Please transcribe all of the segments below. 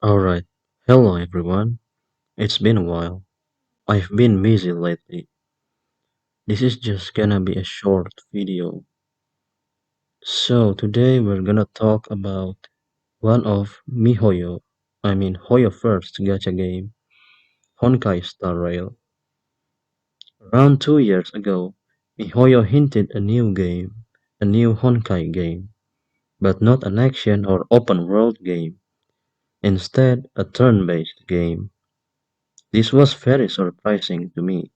Alright, hello everyone. It's been a while. I've been busy lately. This is just gonna be a short video. So today we're gonna talk about one of Hoyoverse gacha game, Honkai Star Rail. Around 2 years ago, MiHoYo hinted a new Honkai game, but not an action or open world game. Instead, a turn-based game. This was very surprising to me.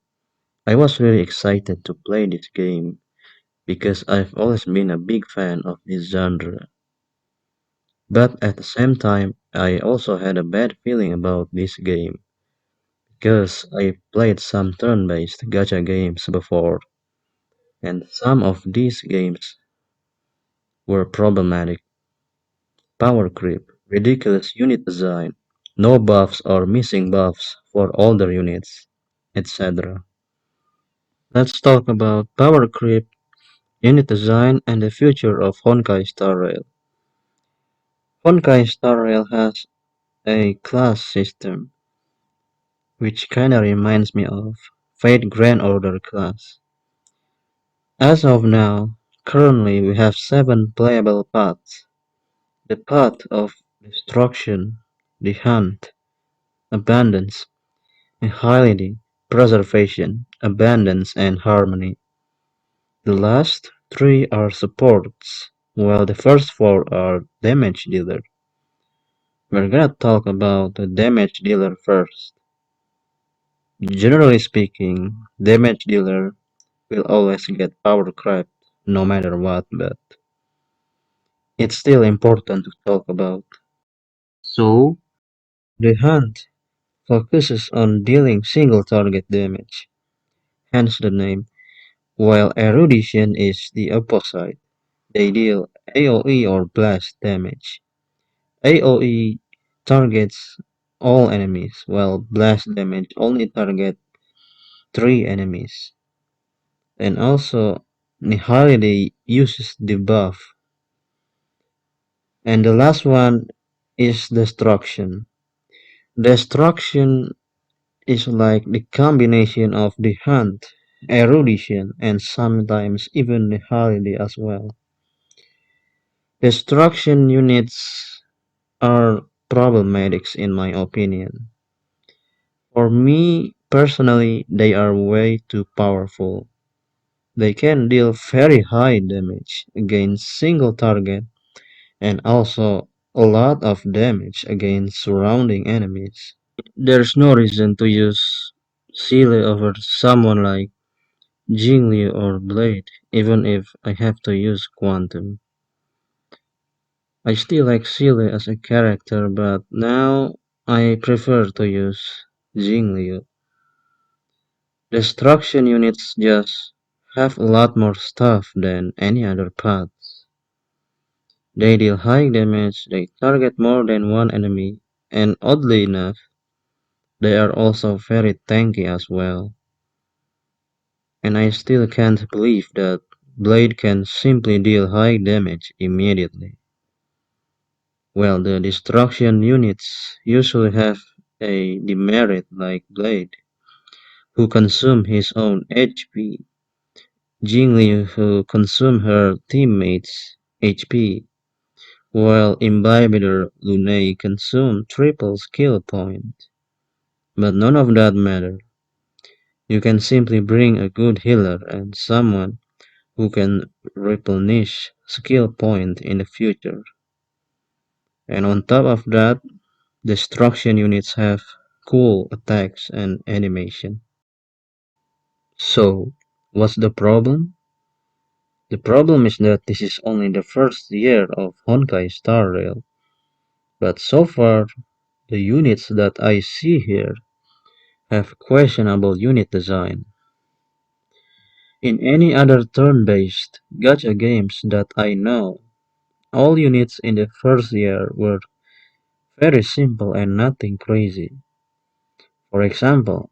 I was really excited to play this game because I've always been a big fan of this genre. But at the same time, I also had a bad feeling about this game because I played some turn-based gacha games before, and some of these games were problematic. Power creep, ridiculous unit design, no buffs or missing buffs for older units, etc. Let's talk about power creep, unit design, and the future of Honkai Star Rail. Honkai Star Rail has a class system, which kinda reminds me of Fate Grand Order class. As of now, currently we have 7 playable paths. The path of destruction, the hunt, abundance, nihility, preservation, abundance, and harmony. The last 3 are supports, while the first 4 are damage dealer. We're gonna talk about the damage dealer first. Generally speaking, damage dealer will always get power crept no matter what, but it's still important to talk about. So, the hunt focuses on dealing single target damage, hence the name, while erudition is the opposite. They deal AoE or blast damage. AoE targets all enemies, while blast damage only target 3 enemies. And also, Nihility uses the buff. And the last one is Destruction. Destruction is like the combination of the hunt, erudition, and sometimes even Nihility as well. Destruction units are problematics in my opinion. For me, personally, they are way too powerful. They can deal very high damage against single target and also a lot of damage against surrounding enemies. There's no reason to use Seele over someone like Jingli or Blade, even if I have to use Quantum. I still like Seele as a character, but now I prefer to use Jingli. Destruction units just have a lot more stuff than any other paths. They deal high damage, they target more than one enemy, and oddly enough, they are also very tanky as well. And I still can't believe that Blade can simply deal high damage immediately. Well, the destruction units usually have a demerit like Blade, who consume his own HP, Jingli who consume her teammates' HP, while Imbibitor Lunay consume triple skill point. But none of that matter. You can simply bring a good healer and someone who can replenish skill point in the future. And on top of that, destruction units have cool attacks and animation. So, what's the problem? The problem is that this is only the first year of Honkai Star Rail, but so far, the units that I see here have questionable unit design. In any other turn-based gacha games that I know, all units in the first year were very simple and nothing crazy. For example,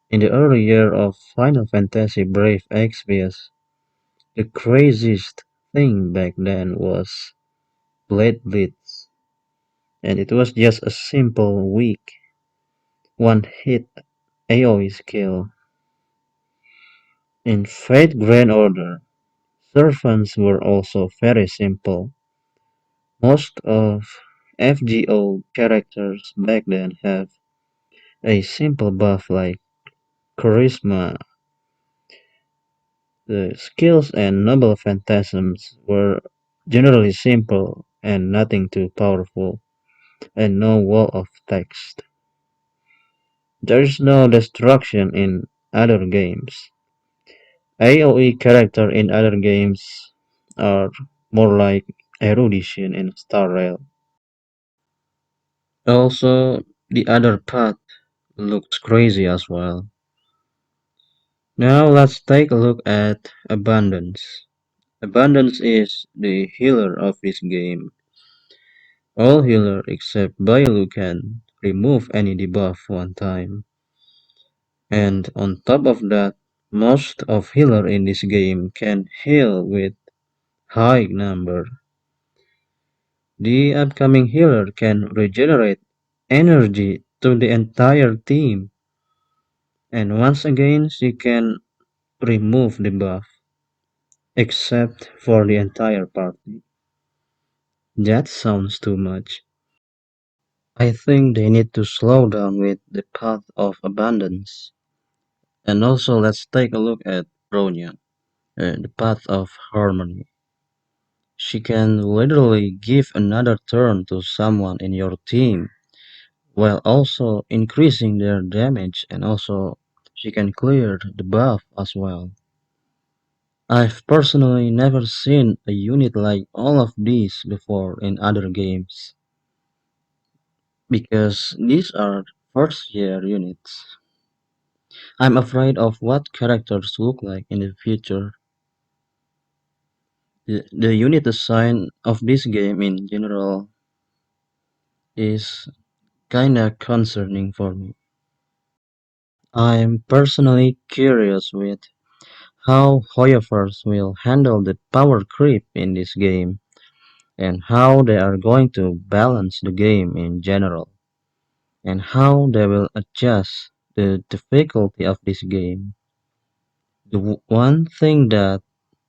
in the early year of Final Fantasy Brave Exvius, the craziest thing back then was Blade Blitz. and it was just a simple weak one hit AoE skill. In Fate Grand Order, servants were also very simple. Most of FGO characters back then have a simple buff like charisma. The skills and noble phantasms were generally simple and nothing too powerful, and no wall of text. There is no destruction in other games. AoE character in other games are more like erudition in Star Rail. Also, the other path looks crazy as well. Now let's take a look at Abundance. Abundance is the healer of this game. All healer except Bailu can remove any debuff one time. And on top of that, most of healer in this game can heal with high number. The upcoming healer can regenerate energy to the entire team, and once again she can remove the buff, except for the entire party. That sounds too much. I think they need to slow down with the path of abundance. And also let's take a look at Bronya, the path of harmony. She can literally give another turn to someone in your team while also increasing their damage, and also she can clear the buff as well. I've personally never seen a unit like all of these before in other games because these are first year units. I'm afraid of what characters look like in the future. The unit design of this game in general is kinda concerning for me. I'm personally curious with how Hoyoverse will handle the power creep in this game, and how they are going to balance the game in general, and how they will adjust the difficulty of this game. The one thing that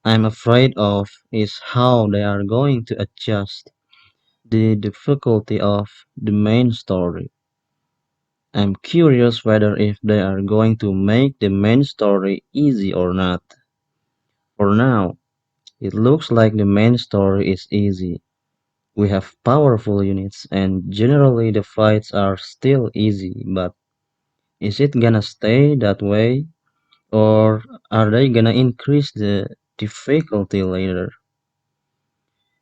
I'm afraid of is how they are going to adjust the difficulty of the main story. I'm curious whether if they are going to make the main story easy or not. For now, it looks like the main story is easy. We have powerful units and generally the fights are still easy, but is it gonna stay that way or are they gonna increase the difficulty later?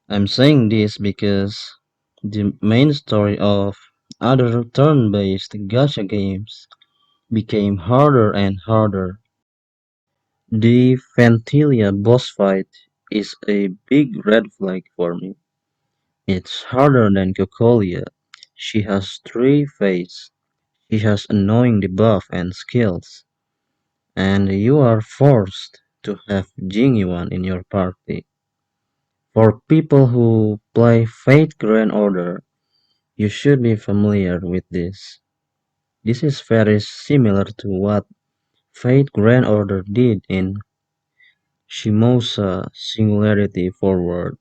I'm saying this because the main story of other turn-based gacha games became harder and harder. The Fantilia boss fight is a big red flag for me. It's harder than Cocolia. She has three faces. She has annoying debuff and skills. And you are forced to have genuine in your party. For people who play Fate Grand Order, you should be familiar with this. This is very similar to what Fate Grand Order did in Shimosa Singularity Forward.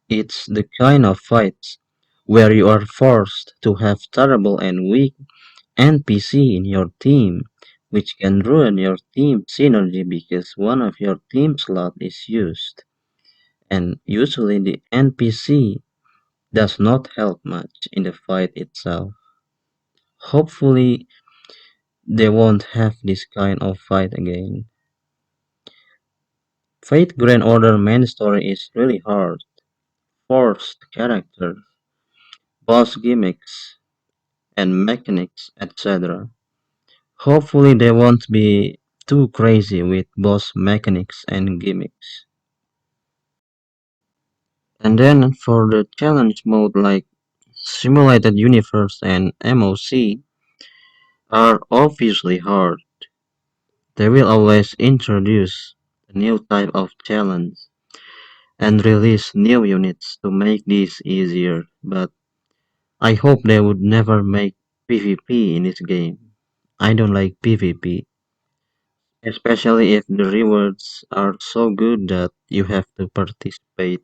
It's the kind of fights where you are forced to have terrible and weak NPC in your team, which can ruin your team synergy because one of your team slot is used. And usually the NPC does not help much in the fight itself. Hopefully they won't have this kind of fight again. Fate Grand Order main story is really hard. Forced characters, boss gimmicks, and mechanics, etc. Hopefully they won't be too crazy with boss mechanics and gimmicks. And then for the challenge mode like Simulated Universe and MOC are obviously hard. They will always introduce a new type of challenge and release new units to make this easier. but I hope they would never make PvP in this game. I don't like PvP, especially if the rewards are so good that you have to participate.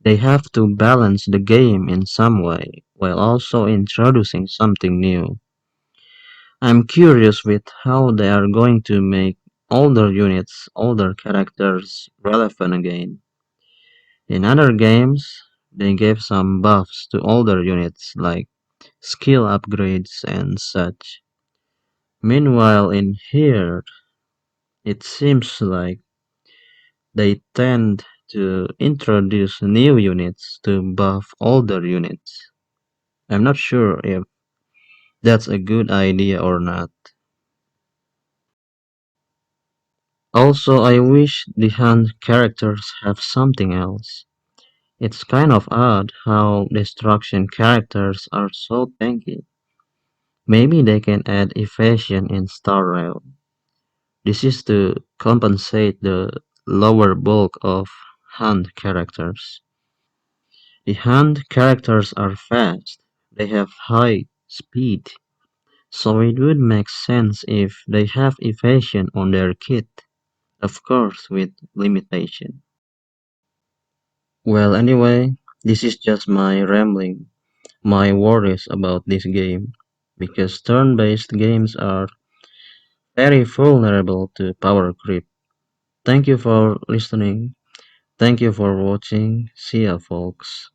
They have to balance the game in some way while also introducing something new. I'm curious with how they are going to make older units, older characters relevant again. In other games, they gave some buffs to older units like skill upgrades and such. Meanwhile, in here, it seems like they tend to introduce new units to buff older units. I'm not sure if that's a good idea or not. Also, I wish the hunt characters have something else. It's kind of odd how destruction characters are so tanky. Maybe they can add evasion in Star Rail. This is to compensate the lower bulk of hunt characters. The hunt characters are fast, they have high speed, so it would make sense if they have evasion on their kit, of course with limitation. Well, anyway, this is just my rambling, my worries about this game, because turn-based games are very vulnerable to power creep. Thank you for listening. Thank you for watching. See ya, folks.